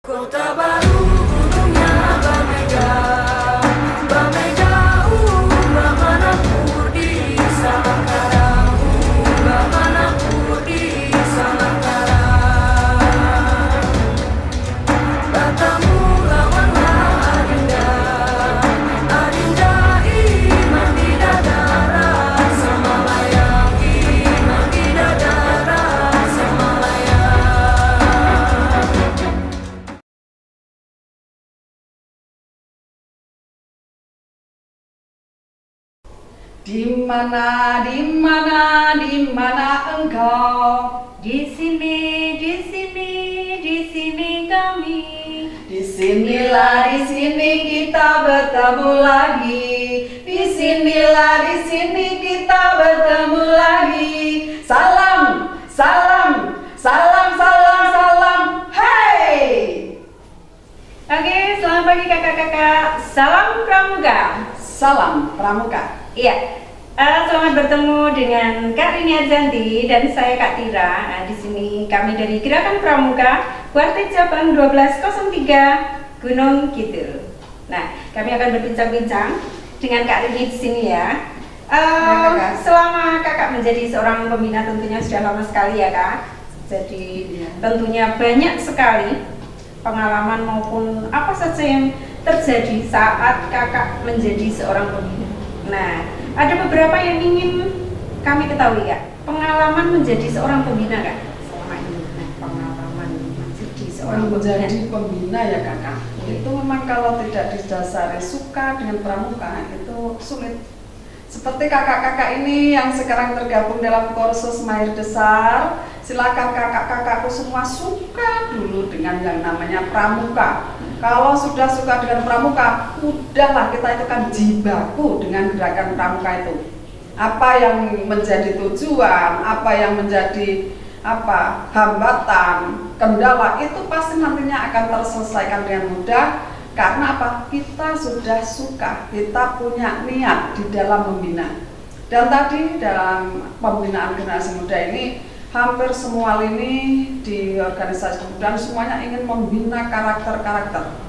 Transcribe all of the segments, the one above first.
Kota baru gunungnya berbeda, berbeda bagaimana di Samangkara, bagaimana di Samangkara. Bertemu lawanlah Adinda, Adinda iman bidadara, Semalayang iman bidadara, Semalayang. Di mana engkau? Di sini kami. Di sinilah, di sini kita bertemu lagi. Di sinilah, di sini kita bertemu lagi. Salam, salam, salam, salam, salam. Hey! Oke, selamat pagi kakak-kakak. Salam Pramuka. Salam Pramuka. Iya. Selamat bertemu dengan Kak Rini Arzanti dan saya Kak Tira. Di sini kami dari Gerakan Pramuka, Warti Cabang 1203 Gunung Kidul. Nah, kami akan berbincang-bincang dengan Kak Rini di sini ya. Kakak. Selama kakak menjadi seorang pembina tentunya sudah lama sekali ya Kak. Jadi tentunya banyak sekali pengalaman maupun apa saja yang terjadi saat kakak menjadi seorang pembina. Nah, ada beberapa yang ingin kami ketahui ya, pengalaman menjadi seorang pembina Kak selama ini. Nah, pengalaman menjadi seorang Pembina ya kakak. Itu memang kalau tidak didasari suka dengan pramuka itu sulit. Seperti kakak-kakak ini yang sekarang tergabung dalam kursus Mahir Desar, silakan kakak-kakakku semua suka dulu dengan yang namanya pramuka. Kalau sudah suka dengan pramuka, udahlah kita itu kan jibaku dengan gerakan pramuka itu. Apa yang menjadi tujuan, apa yang menjadi hambatan, kendala itu pasti nantinya akan terselesaikan dengan mudah. Karena apa? Kita sudah suka, kita punya niat di dalam membina. Dan tadi dalam pembinaan generasi muda ini, hampir semua lini di organisasi kebudayaan semuanya ingin membina karakter-karakter.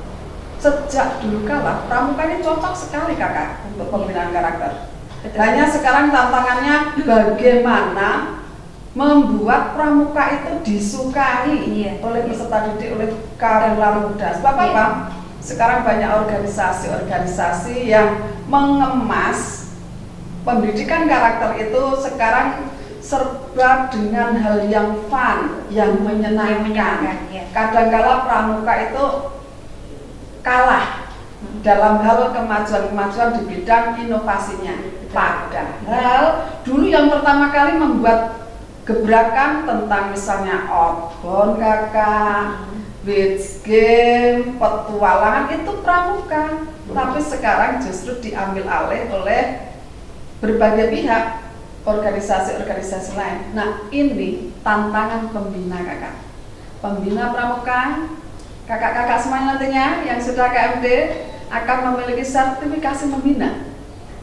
Sejak dulu kala, pramuka ini cocok sekali kakak untuk pembinaan karakter. Hanya sekarang tantangannya bagaimana membuat pramuka itu disukai oleh peserta didik, oleh kaula muda. Sebab apa? Sekarang banyak organisasi-organisasi yang mengemas pendidikan karakter itu sekarang serba dengan hal yang fun, yang menyenangkan. Kadang-kala pramuka itu kalah dalam hal kemajuan-kemajuan di bidang inovasinya. Padahal dulu yang pertama kali membuat gebrakan tentang misalnya outbound kakak, beach game, petualangan itu pramuka. Tapi sekarang justru diambil alih oleh berbagai pihak, organisasi-organisasi lain. Nah, ini tantangan pembina kakak. Pembina pramuka, kakak-kakak semuanya nantinya yang sudah KMD akan memiliki sertifikasi membina.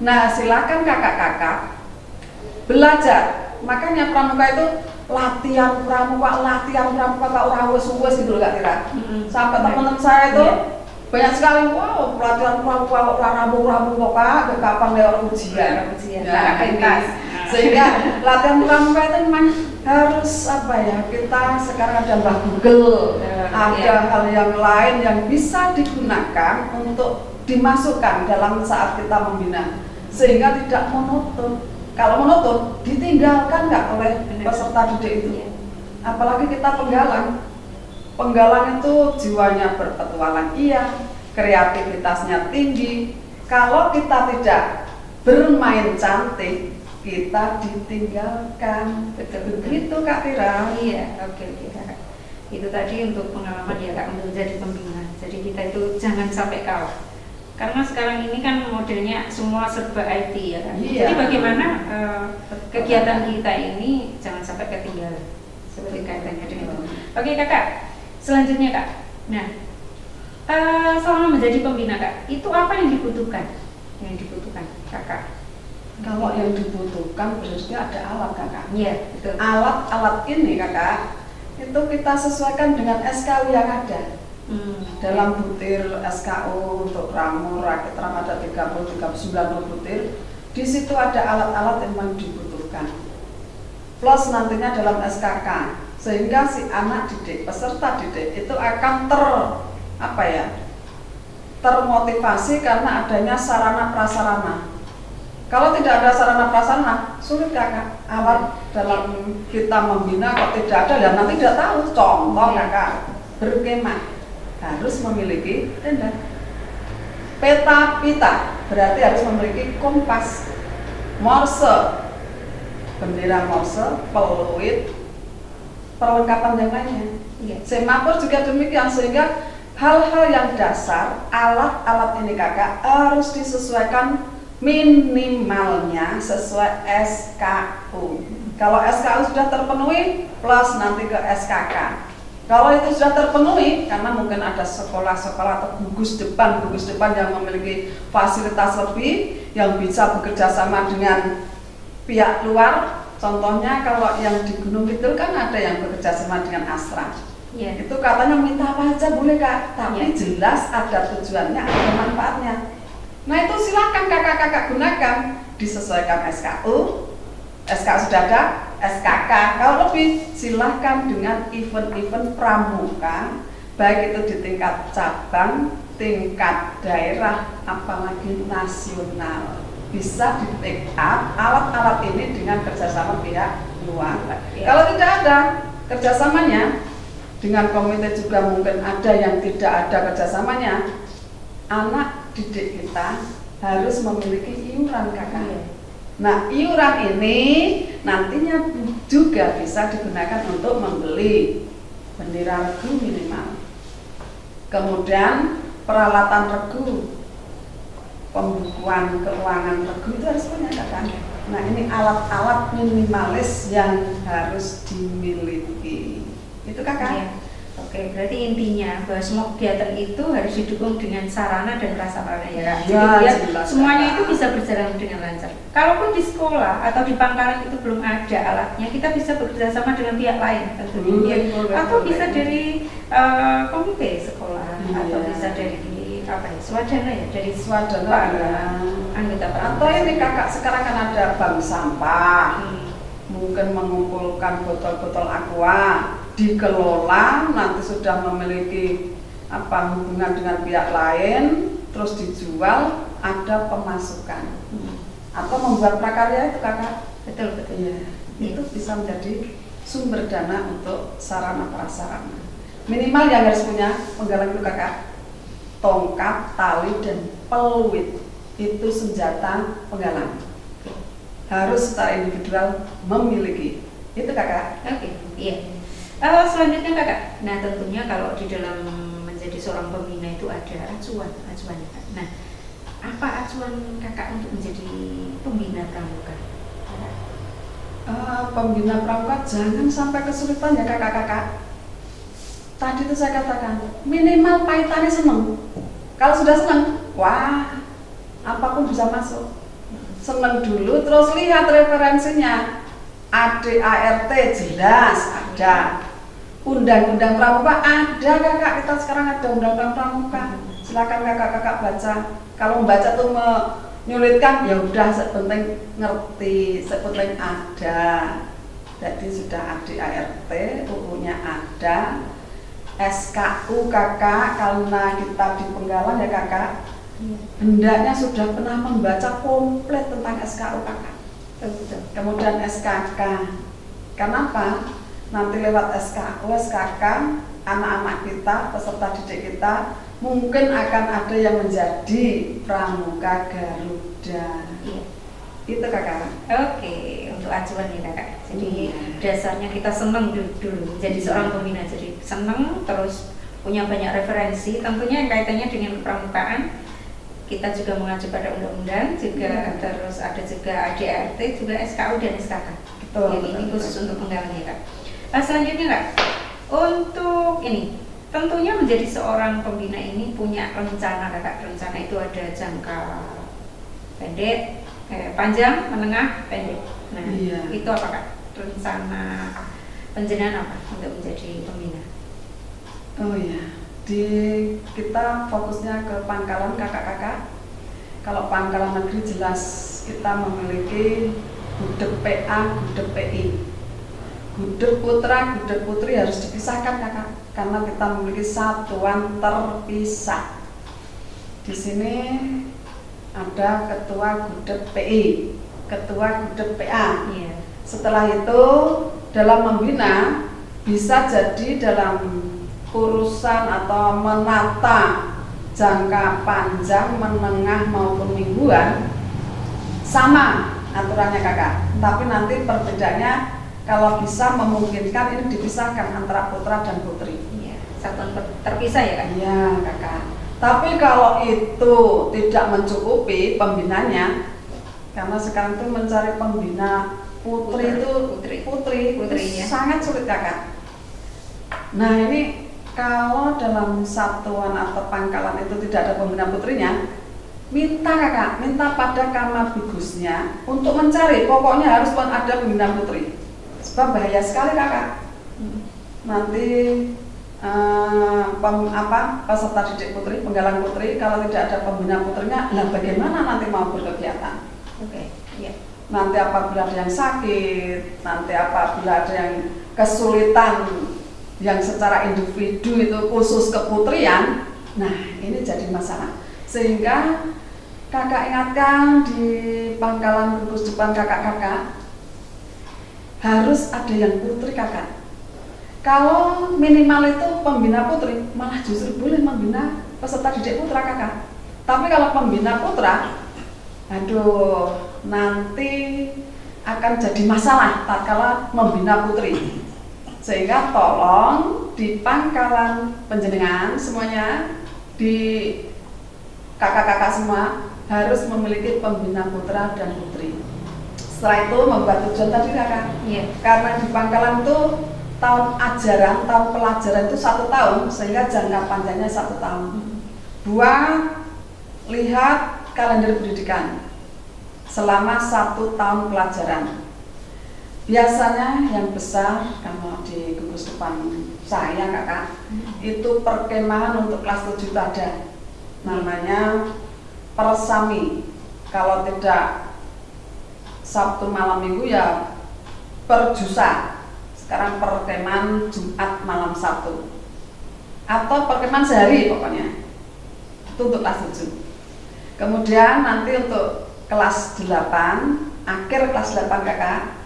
Nah, silakan kakak-kakak belajar. Makanya pramuka itu latihan pramuka Kak ora wes gitu loh Kak Tira. Sampai teman-teman saya itu banyak sekali, wow, pelatihan pramuka ora rampung-rampung kok Kak, kapan lewat ujian. Nah, ini. Sehingga latihan pramuka itu memang harus kita sekarang ada Mbah Google, ada hal yang lain yang bisa digunakan untuk dimasukkan dalam saat kita membina, sehingga tidak monoton. Kalau monoton ditinggalkan nggak oleh peserta didik itu. Apalagi kita penggalang itu jiwanya berpetualang, kreativitasnya tinggi. Kalau kita tidak bermain cantik, kita ditinggalkan. Begitu Kak Tira. Iya, oke Kak. Itu tadi untuk pengalaman ya Kak untuk menjadi pembina. Jadi kita itu jangan sampai kalah. Karena sekarang ini kan modelnya semua serba IT ya kan. Jadi bagaimana kegiatan kita ini jangan sampai ketinggalan. Seperti kaitannya dengan itu. Oke kakak, selanjutnya Kak. Nah, selama menjadi pembina Kak, itu apa yang dibutuhkan? Yang dibutuhkan kakak? Kalau yang dibutuhkan berarti ada alat kakak. Iya, betul. Alat-alat ini kakak, itu kita sesuaikan dengan SKW yang ada. Dalam butir SKU untuk Pramu, Rakitram ada 30-90 butir. Di situ ada alat-alat yang memang dibutuhkan. Plus nantinya dalam SKK, sehingga si anak didik, peserta didik itu akan termotivasi karena adanya sarana prasarana. Kalau tidak ada sarana prasarana, sulit kakak. Alat dalam kita membina kok tidak ada, dan nanti tidak tahu. Contoh kakak, berkemah harus memiliki tenda. Peta berarti harus memiliki kompas, morse, bendera morse, peluit, perlengkapan yang lainnya. Semafor juga demikian, sehingga hal-hal yang dasar, alat-alat ini kakak harus disesuaikan minimalnya sesuai SKU. Kalau SKU sudah terpenuhi, plus nanti ke SKK. Kalau itu sudah terpenuhi, karena mungkin ada sekolah-sekolah atau gugus depan yang memiliki fasilitas lebih, yang bisa bekerja sama dengan pihak luar. Contohnya kalau yang di Gunung Kidul kan ada yang bekerja sama dengan Astra. Itu katanya minta apa aja boleh kak, tapi jelas ada tujuannya, ada manfaatnya. Nah itu silakan kakak-kakak gunakan, disesuaikan SKU sudah ada, SKK. Kalau lebih silahkan dengan event-event pramuka, baik itu di tingkat cabang, tingkat daerah, apalagi nasional. Bisa di take up alat-alat ini dengan kerjasama pihak luar. Kalau tidak ada kerjasamanya, dengan komite juga mungkin ada yang tidak ada kerjasamanya, anak didik kita harus memiliki iuran kakak. Nah iuran ini nantinya juga bisa digunakan untuk membeli bendera regu minimal, kemudian peralatan regu, pembukuan keuangan regu itu harus punya kakak. Nah ini alat-alat minimalis yang harus dimiliki, itu kakak. Oke, berarti intinya bahwa semua kegiatan itu harus didukung dengan sarana dan prasarana ya kak. Ya, jadi biar semuanya itu bisa berjalan dengan lancar. Kalaupun di sekolah atau di pangkalan itu belum ada alatnya, kita bisa bekerja sama dengan pihak lain tentunya. Atau bisa dari komite sekolah, atau bisa dari swadana ya, dari swadana anggota atau ini kakak sekarang kan ada bank sampah, mungkin mengumpulkan botol-botol aqua, dikelola, nanti sudah memiliki hubungan dengan pihak lain, terus dijual, ada pemasukan. Atau membuat prakarya itu kakak. Betul. Iya. Itu bisa menjadi sumber dana untuk sarana prasarana. Minimal yang harus punya penggalang itu kakak, tongkat, tali, dan peluit. Itu senjata penggalang. Harus secara individual memiliki. Itu kakak. Oke, iya. Selanjutnya kakak, nah tentunya kalau di dalam menjadi seorang pembina itu ada acuan kakak. Nah, apa acuan kakak untuk menjadi pembina pramuka? Pembina pramuka jangan sampai kesulitan ya kakak-kakak. Tadi itu saya katakan minimal pahitannya seneng. Kalau sudah seneng, wah apapun bisa masuk. Seneng dulu, terus lihat referensinya. ADART jelas ada, undang-undang pramuka ada kakak, kita sekarang ada undang-undang pramuka. Silakan kakak-kakak baca. Kalau membaca tuh menyulitkan, ya udah sepenting ngerti, sepenting ada. Jadi sudah ADART, UU-nya ada, SKU kakak, karena kita di penggalan ya kakak, hendaknya sudah pernah membaca komplit tentang SKU kakak. Kemudian SKK. Kenapa? Nanti lewat SKU, SKK, anak-anak kita, peserta didik kita mungkin akan ada yang menjadi pramuka Garuda. Itu kakak. Oke, untuk acuan nih kakak. Jadi dasarnya kita seneng dulu jadi seorang pembina. Jadi seneng, terus punya banyak referensi. Tentunya yang kaitannya dengan pramukaan. Kita juga mengacu pada undang-undang, juga terus ada juga ADART, juga SKU dan SKK. Jadi ini khusus untuk penggalang ya kak. Selanjutnya kak, untuk ini tentunya menjadi seorang pembina ini punya rencana kakak. Rencana itu ada jangka pendek, panjang, menengah, pendek. Nah itu apa kak? Rencana penjenengan apa untuk menjadi pembina? Oh iya, kita fokusnya ke pangkalan kakak-kakak. Kalau pangkalan negeri jelas kita memiliki gudeg PA, gudeg PI. Gudeg putra, gudeg putri harus dipisahkan kakak, karena kita memiliki satuan terpisah. Di sini ada ketua gudeg PI, ketua gudeg PA. Iya. Setelah itu dalam membina bisa jadi dalam urusan atau menata jangka panjang, menengah maupun mingguan sama aturannya kakak. Tapi nanti perbedaannya kalau bisa memungkinkan ini dipisahkan antara putra dan putri. Iya. Satuan terpisah ya kan? Iya kakak. Tapi kalau itu tidak mencukupi pembinanya, karena sekarang itu mencari pembina putri itu Putri, ya. sangat sulit kakak. Nah ini kalau dalam satuan atau pangkalan itu tidak ada pembina putrinya, minta kakak, minta pada kamabigusnya untuk mencari, pokoknya harus ada pembina putri. Sebab bahaya sekali kakak. Nanti peserta didik putri, penggalang putri, kalau tidak ada pembina putrinya, lah bagaimana nanti mau berkegiatan? Oke, iya. Nanti apabila ada yang sakit, nanti apabila ada yang kesulitan yang secara individu itu khusus keputrian, nah ini jadi masalah. Sehingga kakak ingatkan di pangkalan gugus depan kakak-kakak harus ada yang putri kakak. Kalau minimal itu pembina putri, malah justru boleh membina peserta didik putra kakak. Tapi kalau pembina putra, aduh, nanti akan jadi masalah tatkala membina putri. Sehingga tolong di pangkalan penjenengan semuanya, di kakak-kakak semua harus memiliki pembina putra dan putri. Setelah itu membuat tujuan tadi kakak. Iya. Karena di pangkalan itu tahun ajaran, tahun pelajaran itu 1 tahun, sehingga jangka panjangnya 1 tahun. Buat lihat kalender pendidikan selama 1 tahun pelajaran. Biasanya yang besar, kalau di gugus depan saya kakak, itu perkemahan untuk kelas 7 ada, namanya persami. Kalau tidak Sabtu malam minggu ya perjusa. Sekarang perkemahan Jumat malam Sabtu, atau perkemahan sehari pokoknya. Itu untuk kelas 7. Kemudian nanti untuk kelas 8, akhir kelas 8 kakak,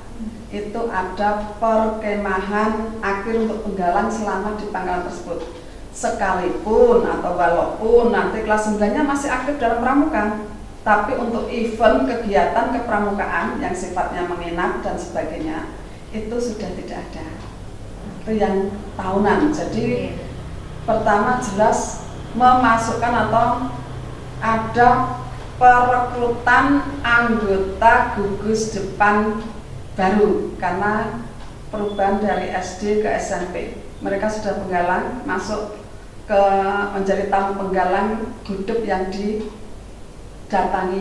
itu ada perkemahan akhir untuk penggalang selama di pangkalan tersebut. Sekalipun atau walaupun nanti kelas 9-nya masih aktif dalam pramuka, tapi untuk event kegiatan kepramukaan yang sifatnya menginap dan sebagainya itu sudah tidak ada. Itu yang tahunan. Jadi pertama jelas memasukkan atau ada perekrutan anggota gugus depan baru, karena perubahan dari SD ke SMP. Mereka sudah penggalang masuk ke menjadi tamu penggalang gudeg yang didatangi,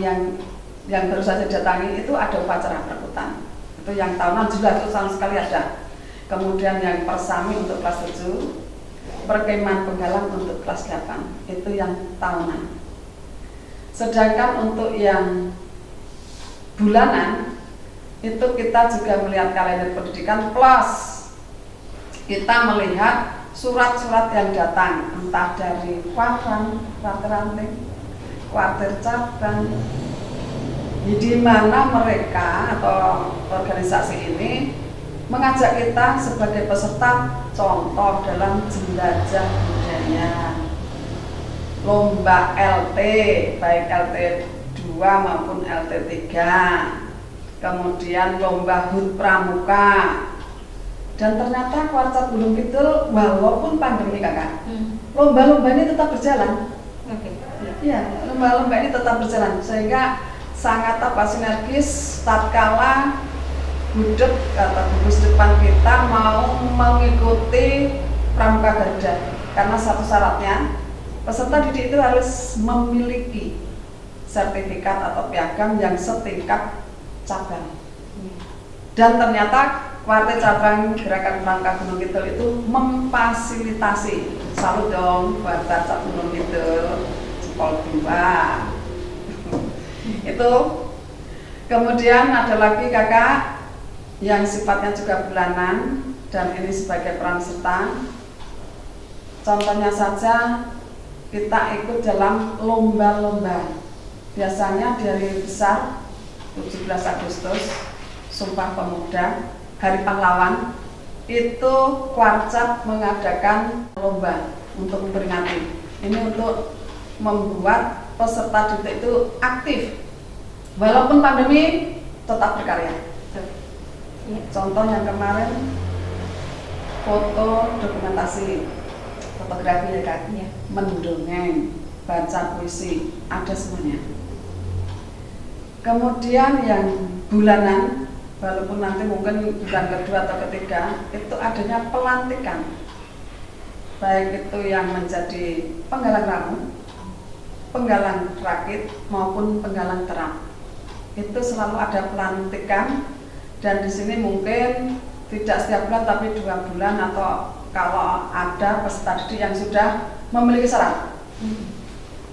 yang baru saja datangi itu ada upacara perekrutan. Itu yang tahunan jelas, itu sama sekali ada. Kemudian yang persami untuk kelas 7, perkemahan penggalang untuk kelas 8, itu yang tahunan. Sedangkan untuk yang bulanan itu kita juga melihat kalender pendidikan plus kita melihat surat-surat yang datang, entah dari kuarter ranting, kuarter cabang, di mana mereka atau organisasi ini mengajak kita sebagai peserta contoh dalam jelajah budaya, lomba LT, baik LT 2 maupun LT 3, kemudian lomba HUT Pramuka. Dan ternyata Kuarcat Gunung Kidul walaupun pandemi kakak, lomba-lomba ini tetap berjalan. Ya, lomba-lomba ini tetap berjalan, sehingga sangat sinergis tatkala gudeg atau gugus depan kita mau mengikuti Pramuka Garuda. Karena satu syaratnya peserta didik itu harus memiliki sertifikat atau piagam yang setingkat cabang. Dan ternyata Partai Cabang Gerakan Pramuka Gunung Kidul itu memfasilitasi. Salut dong buat Barca Gunung Kidul, jempol 2. Itu. Kemudian ada lagi kakak yang sifatnya juga bulanan dan ini sebagai peran serta. Contohnya saja kita ikut dalam lomba-lomba. Biasanya di hari besar 17 Agustus, Sumpah Pemuda, Hari Pahlawan, itu Kuarcap mengadakan lomba untuk memperingati. Ini untuk membuat peserta didik itu aktif. Walaupun pandemi tetap berkarya. Contoh yang kemarin foto dokumentasi, fotografi ya kak, mendongeng, baca puisi, ada semuanya. Kemudian yang bulanan, walaupun nanti mungkin bulan kedua atau ketiga, itu adanya pelantikan, baik itu yang menjadi penggalang ramu, penggalang rakit maupun penggalang terang. Itu selalu ada pelantikan dan di sini mungkin tidak setiap bulan tapi 2 bulan atau kalau ada peserta didik yang sudah memiliki syarat.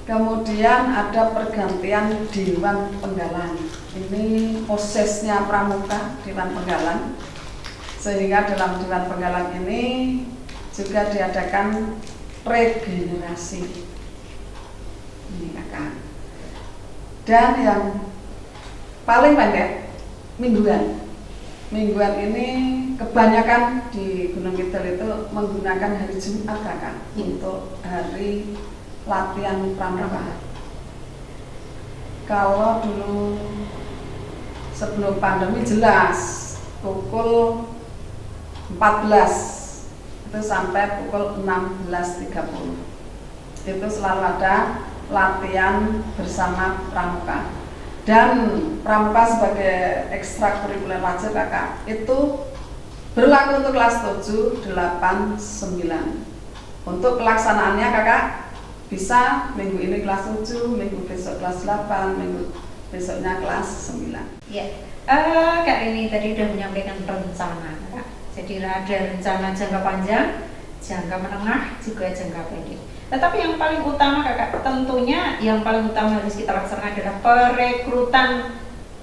Kemudian ada pergantian Dewan Penggalang. Ini prosesnya pramuka Dewan Penggalang. Sehingga dalam Dewan Penggalang ini juga diadakan regenerasi. Ini kakak. Dan yang paling pendek mingguan. Mingguan ini kebanyakan di Gunung Kidul itu menggunakan hari Jumat kakak untuk hari latihan pramuka. Kalau dulu sebelum pandemi jelas pukul 14 itu sampai pukul 16.30 itu selalu ada latihan bersama pramuka. Dan pramuka sebagai ekstrakurikuler wajib kakak itu berlaku untuk kelas 7, 8, 9. Untuk pelaksanaannya kakak bisa minggu ini kelas 7, minggu besok kelas 8, minggu besoknya kelas 9. Ya, Kak Rini tadi sudah menyampaikan rencana Kak. Jadi ada rencana jangka panjang, jangka menengah, juga jangka pendek. Tetapi yang paling utama kakak, tentunya yang paling utama harus kita laksanakan adalah perekrutan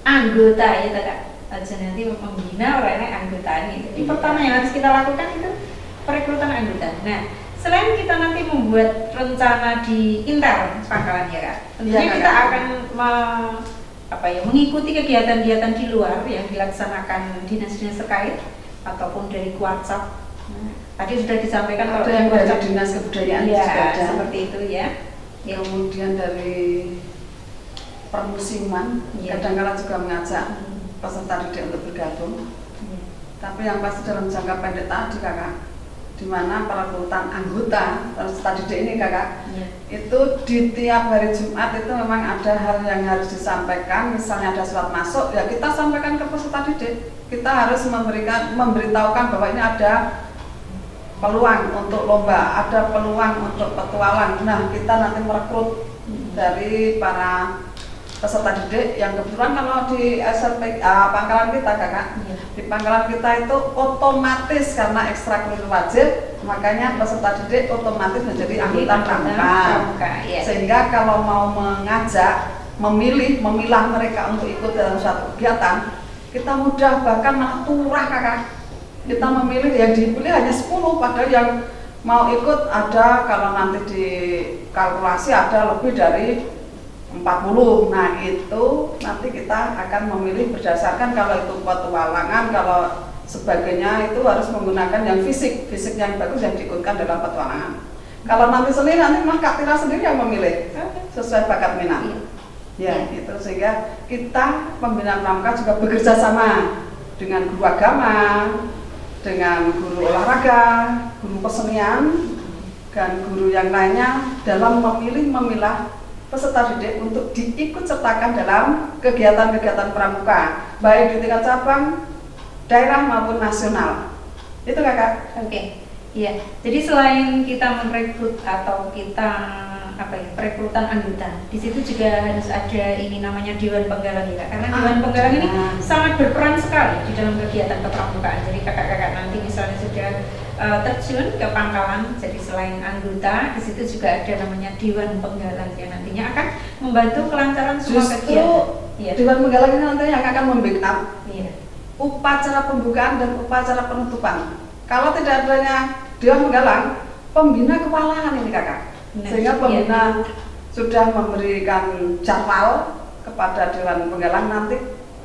anggota ya kakak. Aja nanti membina oleh anggota ini. Jadi pertama yang harus kita lakukan itu perekrutan anggota. Nah, selain kita nanti membuat rencana di intern pangkalan ya kak, tentunya kita akan mengikuti kegiatan-kegiatan di luar yang dilaksanakan dinas-dinas terkait ataupun dari Kuarcap. Tadi sudah disampaikan kalau yang dari dinas kebudayaan ya, juga ada. Seperti itu ya. Kemudian dari permusiman kadang-kadang juga mengajak peserta didik untuk bergabung. Tapi yang pasti dalam jangka pendek tadi kakak, di mana perekrutan anggota peserta didik ini kakak, itu di tiap hari Jumat itu memang ada hal yang harus disampaikan. Misalnya ada surat masuk, ya kita sampaikan ke peserta didik. Kita harus memberitahukan bahwa ini ada peluang untuk lomba, ada peluang untuk petualang. Nah, kita nanti merekrut dari para peserta didik yang kebetulan kalau di SLP pangkalan kita kakak, di pangkalan kita itu otomatis karena ekstrakurikuler wajib, makanya peserta didik otomatis menjadi anggota pramuka. Sehingga kalau mau mengajak, memilah mereka untuk ikut dalam suatu kegiatan, kita mudah, bahkan malah turah kakak. Kita memilih yang dipilih hanya 10, padahal yang mau ikut ada, kalau nanti dikalkulasi ada lebih dari 40. Nah itu nanti kita akan memilih berdasarkan kalau itu petualangan, kalau sebagainya itu harus menggunakan yang fisik yang bagus yang diikutkan dalam petualangan. Kalau nanti seni nanti mah Kak Tira sendiri yang memilih sesuai bakat minat. Ya itu, sehingga kita pembinaan pramuka juga bekerja sama dengan guru agama, dengan guru olahraga, guru kesenian, dan guru yang lainnya dalam memilah peserta didik untuk diikut sertakan dalam kegiatan-kegiatan pramuka, baik di tingkat cabang, daerah maupun nasional. Itu kakak. Oke, iya. Jadi selain kita merekrut atau kita perekrutan anggota. Di situ juga harus ada ini namanya Dewan Penggalang ya, Kak. Karena Dewan Penggalang ini sangat berperan sekali di dalam kegiatan kepramukaan. Jadi kakak-kakak nanti misalnya sudah terjun ke pangkalan, jadi selain anggota, di situ juga ada namanya Dewan Penggalang yang nantinya akan membantu kelancaran semua kegiatan. Iya. Dewan Penggalang ini nanti yang akan membackup Iya. upacara pembukaan dan upacara penutupan. Kalau tidak adanya Dewan Penggalang, pembina kewalahan ini kakak. Nah, Sehingga pembina iya. sudah memberikan jadwal kepada Dewan Penggalang nanti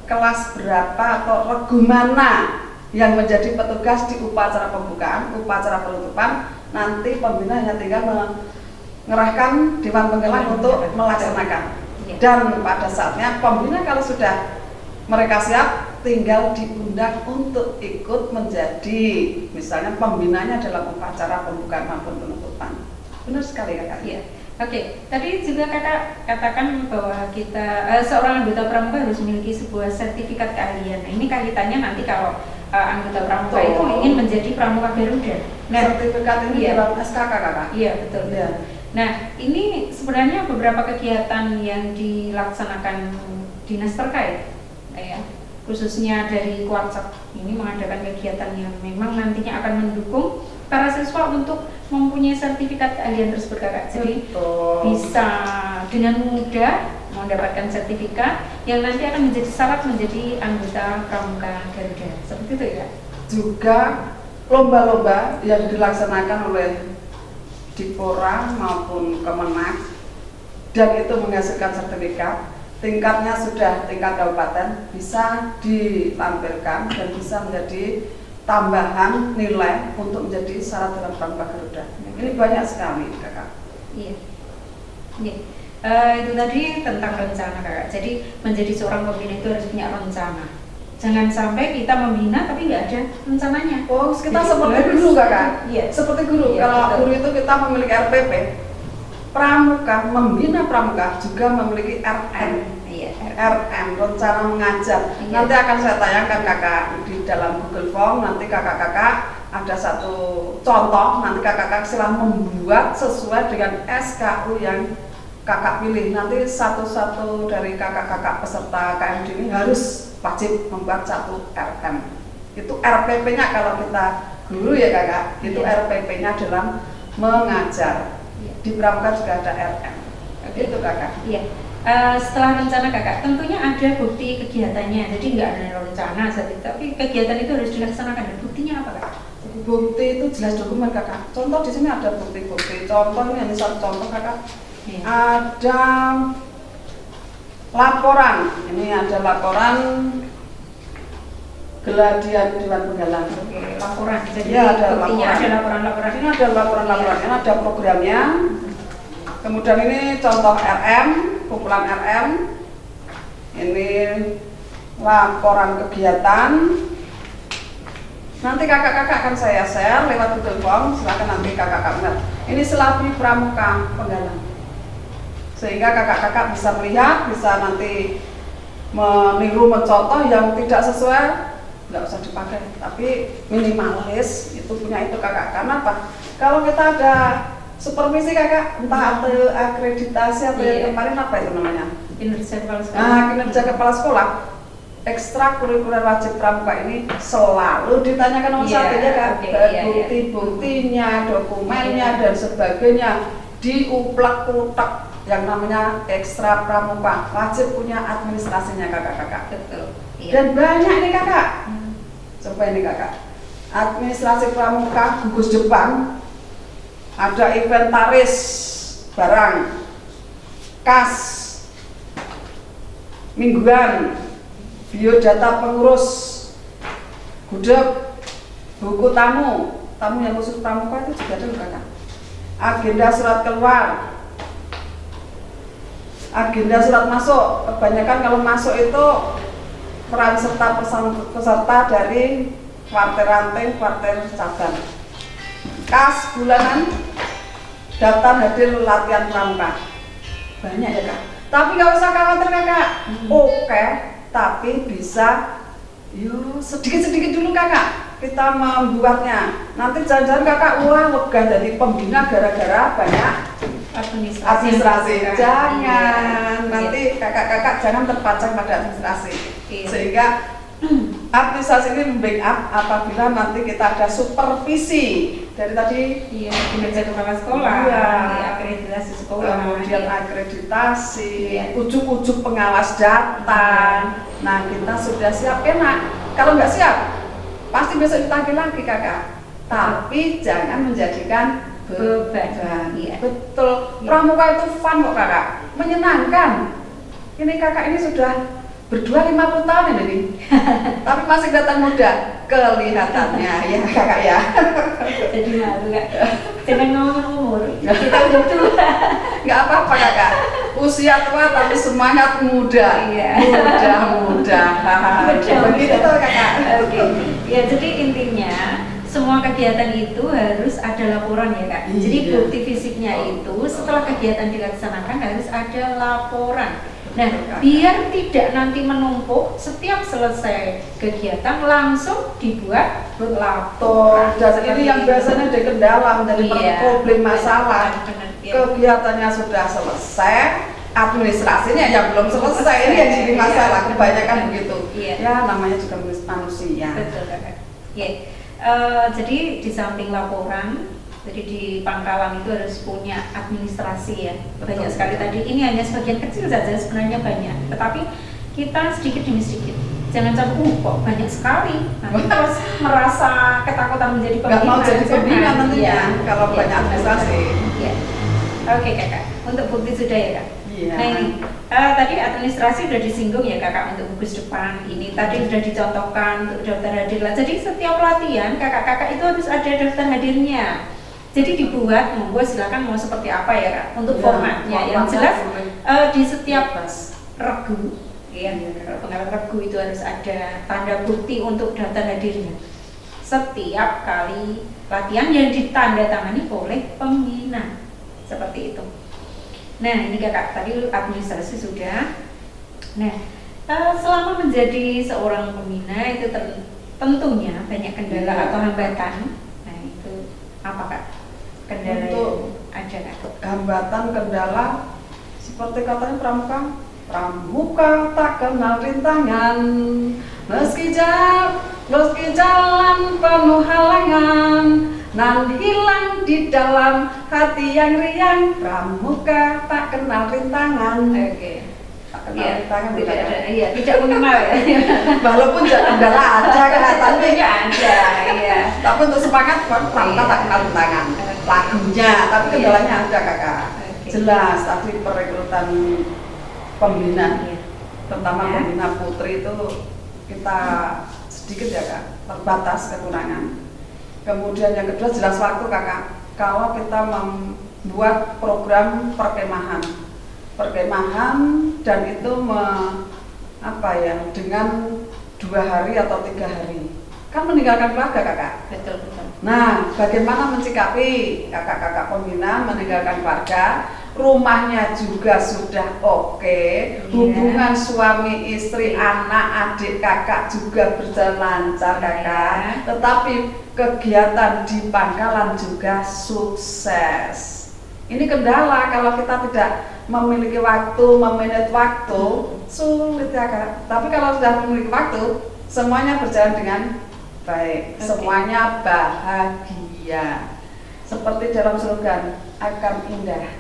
kelas berapa atau regu mana yang menjadi petugas di upacara pembukaan, upacara penutupan. Nanti pembina hanya tinggal mengerahkan Dewan Penggalang untuk melaksanakan. Iya. Dan pada saatnya pembina kalau sudah mereka siap, tinggal diundang untuk ikut menjadi misalnya pembinanya dalam upacara pembukaan maupun penutupan. Benar sekali kakak. Iya. Oke, tadi juga kakak katakan bahwa kita seorang anggota pramuka harus memiliki sebuah sertifikat keahlian. Nah, ini kaitannya nanti kalau anggota pramuka itu ingin menjadi pramuka Garuda. Nah, Sertifikat ini iya. dalam SKK kakak. Iya betul. Iya. Nah, ini sebenarnya beberapa kegiatan yang dilaksanakan dinas terkait, ya, khususnya dari Kuarcap ini mengadakan kegiatan yang memang nantinya akan mendukung para siswa untuk mempunyai sertifikat keahlian tersebut kakak. Jadi Betul. bisa dengan mudah mendapatkan sertifikat yang nanti akan menjadi syarat menjadi anggota pramuka Garuda. Seperti itu ya. Juga lomba-lomba yang dilaksanakan oleh Dipora maupun Kemenak dan itu menghasilkan sertifikat, tingkatnya sudah tingkat kabupaten, bisa ditampilkan dan bisa menjadi tambahan nilai untuk menjadi syarat dalam pramuka Garuda. Ini banyak sekali kakak. Iya. Iya. Itu tadi tentang rencana kakak. Jadi menjadi seorang pembina itu harus punya rencana. Jangan sampai kita membina tapi nggak ada rencananya. Oh, kita Jadi seperti harus- guru kakak. Iya. Seperti guru. Iya, Kalau betul. guru itu kita memiliki RPP, pramuka membina pramuka juga memiliki RM. Iya. RM, rencana mengajar. Iya. Nanti akan saya tayangkan kakak di dalam Google Form. Nanti kakak-kakak ada satu contoh. Nanti kakak-kakak silahkan membuat sesuai dengan SKU yang kakak pilih. Nanti satu-satu dari kakak-kakak peserta KMD ini harus wajib membuat satu RM. Itu RPP-nya kalau kita guru ya kakak. Itu Iya. RPP-nya dalam mengajar. Iya. Di pramuka juga ada RM. Oke. Itu kakak. Iya. Setelah rencana kakak, tentunya ada bukti kegiatannya. Jadi nggak ada rencana saja, tapi kegiatan itu harus dilaksanakan. Dan buktinya apa kak? Bukti itu jelas dokumen kakak. Contoh di sini ada bukti-bukti. Contoh ini satu contoh kakak. Iya. Ada laporan. Ini ada laporan geladian Dewan Penggalang. Oke, laporan. Jadi Ya, ada buktinya laporan. ada laporan-laporan. Ini ada laporan-laporannya, ada programnya. Kemudian ini contoh RM, kumpulan RM. Ini laporan kegiatan. Nanti kakak-kakak akan saya share lewat Google Form. Silakan nanti kakak-kakak melihat. Ini Selapi Pramuka Penggalang. Sehingga kakak-kakak bisa melihat, bisa nanti meniru, mencontoh yang tidak sesuai, nggak usah dipakai. Tapi minimalis itu punya itu kakak. Karena apa? Kalau kita ada supervisi kakak, entah atau akreditasi atau Iya. yang kemarin apa itu namanya? Kinerja kepala sekolah. Nah, kinerja kepala sekolah, ekstrakurikuler wajib pramuka ini selalu ditanyakan nomor Iya, satu ya kak, oke, iya, bukti-buktinya, dokumennya Iya. dan sebagainya diuplek-utek. Yang namanya ekstra pramuka wajib punya administrasinya kakak-kakak. Betul. Iya. Dan banyak nih kakak. Hmm. Coba ini kakak, administrasi pramuka gugus Jepang, ada inventaris barang, kas mingguan, biodata pengurus, gudeg, buku tamu yang khusus pramuka itu juga ada loh, kakak. Agenda surat keluar, agenda surat masuk. Kebanyakan kalau masuk itu peran serta peserta dari kuarter ranting, kuarter cabang. Kas bulanan, daftar hadir latihan pramuka. Banyak ya kak. Tapi nggak usah khawatir kakak. Oke, tapi bisa yuk sedikit-sedikit dulu kakak. Kita membuatnya. Nanti jangan-jangan kakak wah lega jadi pembina gara-gara banyak administrasi. Iya. Jangan, Iya. nanti kakak-kakak jangan terpancing pada administrasi. Iya. Sehingga administrasi ini membackup apabila nanti kita ada supervisi dari tadi. Iya, kinerja kepala sekolah, Iya. akreditasi sekolah, Kemudian iya. akreditasi, Iya. ujuk-ujuk pengawas data. Nah, kita sudah siap enak. Kalau nggak siap, pasti besok ditagih lagi kakak. Tapi jangan menjadikan beban. Iya. Betul. Iya. Pramuka itu fun kok kakak, menyenangkan. Ini kakak ini sudah berdua 50 tahun ini, tapi masih kelihatan muda kelihatannya ya kakak ya. Jadi malu kak, jangan ngomong umur, kita udah tua. Nggak apa-apa kakak, usia tua tapi semangat muda. Iya. Muda. Begitu tuh kakak. Oke, ya jadi intinya semua kegiatan itu harus ada laporan ya kak. Jadi Iya. bukti fisiknya itu setelah kegiatan dilaksanakan harus ada laporan. Nah, biar tidak nanti menumpuk, setiap selesai kegiatan langsung dibuat laporan. Dan ini yang biasanya jadi kendala menjadi Iya. problem masalah. Benar, iya. Kegiatannya sudah selesai, administrasinya yang belum selesai, ini yang jadi masalah. Iya. Kebanyakan begitu. Iya. Ya namanya juga manusia. Betul kakak. Ya. Jadi di samping laporan, jadi di Pangkalan itu harus punya administrasi ya. Banyak Betul. sekali tadi. Ini hanya sebagian kecil saja, sebenarnya banyak. Tetapi kita sedikit demi sedikit. Jangan sampai kok banyak sekali. Nanti terus merasa ketakutan menjadi Nggak pembina. mau jadi pembina Jangan. nantinya Iya. kalau Iya. banyak administrasi. Iya. Oke kakak. Untuk bukti sudah ya kak. Iya. Nah ini tadi administrasi sudah disinggung ya kakak untuk gugus depan. Ini tadi sudah dicontohkan untuk daftar hadir lah. Jadi setiap latihan kakak-kakak itu harus ada daftar hadirnya. Jadi dibuat, monggo silakan mau seperti apa ya kak untuk Ya, formatnya. Yang formatnya jelas boleh. di setiap Bebas. regu, ya kalau pengalaman regu itu harus ada tanda bukti untuk daftar hadirnya. Setiap kali latihan yang ditandatangani oleh pembina seperti itu. Nah ini kakak tadi administrasi sudah. Nah selama menjadi seorang pembina itu tentunya banyak kendala Iya. atau hambatan. Nah itu apa kak? Kendala Untuk yang ada kak? hambatan kendala seperti katanya pramuka tak kenal rintangan, meski jalan penuh halangan, nan hilang di dalam hati yang riang. Pramuka tak kenal rintangan. Oke. Tak kenal Iya, rintangan tidak bukan? ada, iya, tidak mengenal ya. Walaupun kendala ada kelihatannya. Tentunya ada, iya. Tapi untuk semangat pramuka tak kenal rintangan. Lagunya, tapi kendalanya ada kakak. Oke. Jelas tadi perekrutan pembina, Iya. terutama Ya. pembina putri itu kita sedikit ya kak, terbatas kekurangan. Kemudian yang kedua jelas waktu kakak. Kalau kita membuat program perkemahan dan itu dengan 2 hari atau 3 hari, kan meninggalkan keluarga kakak. Betul betul. Nah, bagaimana mencikapi kakak-kakak pembina meninggalkan keluarga, rumahnya juga sudah oke, hubungan suami istri, anak, adik kakak juga berjalan lancar kakak, tetapi kegiatan di Pangkalan juga sukses. Ini kendala kalau kita tidak memiliki waktu, memanage waktu, sulit ya kak. Tapi kalau sudah memiliki waktu, semuanya berjalan dengan baik, semuanya bahagia. Seperti dalam slogan, akan indah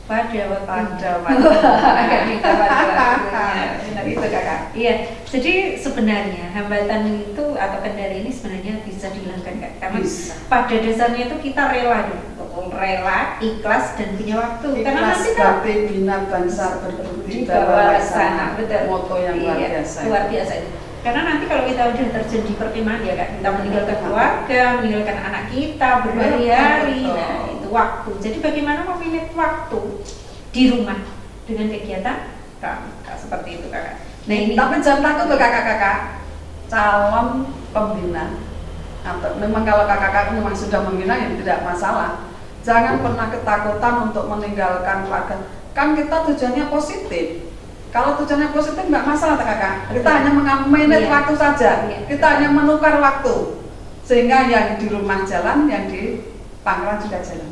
Pada waktunya. akan indah pada waktunya. Benar itu kakak. Iya, jadi sebenarnya hambatan itu atau kendala ini sebenarnya bisa dihilangkan kak. Karena Bisa. pada dasarnya itu kita rela dulu, rela, ikhlas dan punya waktu. Karena Ikhlas nanti kalau bakti bina bangsa berbudi di bawah bawah laksana, sana, betul. moto yang luar Iya, biasa. luar biasa itu. Karena nanti kalau kita udah terjun di perkemahan ya kak, kita meninggalkan keluarga, meninggalkan anak kita berhari-hari, Betul. nah itu waktu. Jadi bagaimana memilih waktu di rumah dengan kegiatan pramuka seperti itu kakak. Nah ini Tapi jangan takut tuh kakak-kakak calon pembina. Atau memang kalau kakak-kakak memang sudah membina ya tidak masalah. Jangan pernah ketakutan untuk meninggalkan keluarga. Kan kita tujuannya positif. Kalau tujuannya positif nggak masalah kakak. Kita hanya manage Iya. waktu saja. Iya. Kita hanya menukar waktu. Sehingga yang di rumah jalan, yang di Pangkalan juga jalan.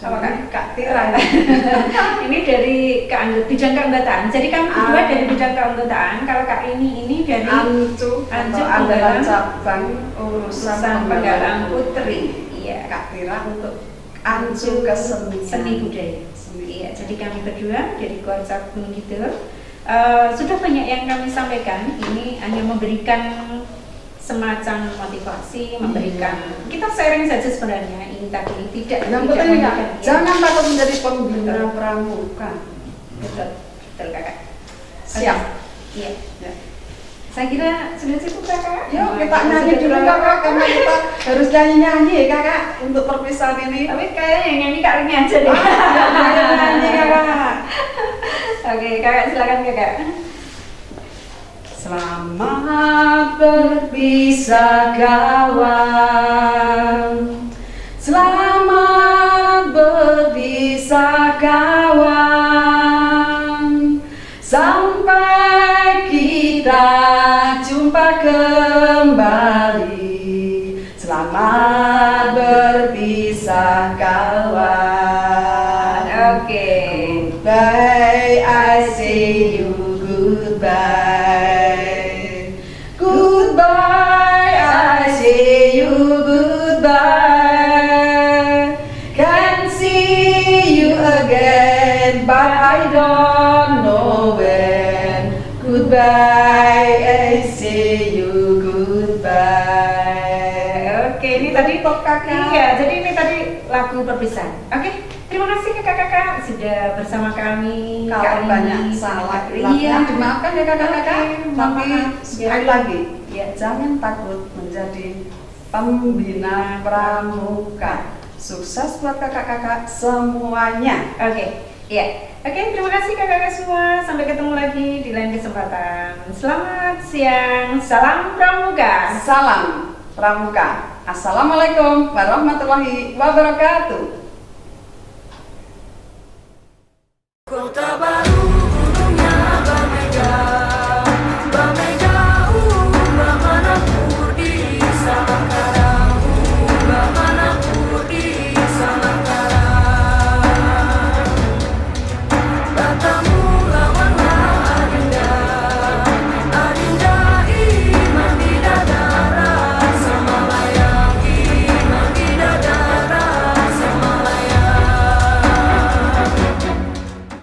Apa, Kak? Kak Tira. Ini dari bidang keanggotaan. Jadi kami berdua dari bidang keanggotaan. Kalau Kak ini dari Ancu atau andalan cabang urusan penggalang putri. Iya. Kak Tira untuk Ancu kesenian. Seni budaya. Iya. Jadi kami berdua dari Kuarsa Gunung Kidul. Sudah banyak yang kami sampaikan. Ini hanya memberikan semacam motivasi, memberikan kita sharing saja sebenarnya. Ini tadi tidak Yang penting Kak, jangan takut menjadi pembina pramuka. Betul, betul Kakak. Siap. Iya. Ya. Saya kira sudah cukup Kakak. Yuk kita nyanyi dulu Kakak, karena kita harus nyanyi ya Kakak untuk perpisahan ini. Tapi kayaknya yang nyanyi Kak Rini aja deh. Nyanyi Kakak. Oke, Kakak silakan Kakak. Selamat berpisah kawan, selamat berpisah kawan, sampai kita jumpa kembali. Selamat berpisah kawan. Oke. Goodbye, I say you goodbye. Goodbye, I say you goodbye. Can see you again, but I don't know when. Goodbye, I say you goodbye. Oke, ini tadi Kakak. Iya, jadi ini tadi lagu perpisahan. Oke, terima kasih kakak-kakak sudah bersama kami. Kalau kali banyak ini. salah Iya, dimaafkan ya kakak-kakak. Oke, Tapi maaf. sekali lagi, Iya. jangan takut menjadi pembina pramuka. Sukses buat kakak-kakak semuanya. Oke, iya. Oke, terima kasih kakak-kakak semua. Sampai ketemu lagi di lain kesempatan. Selamat siang. Salam Pramuka. Salam pramuka. Assalamualaikum warahmatullahi wabarakatuh.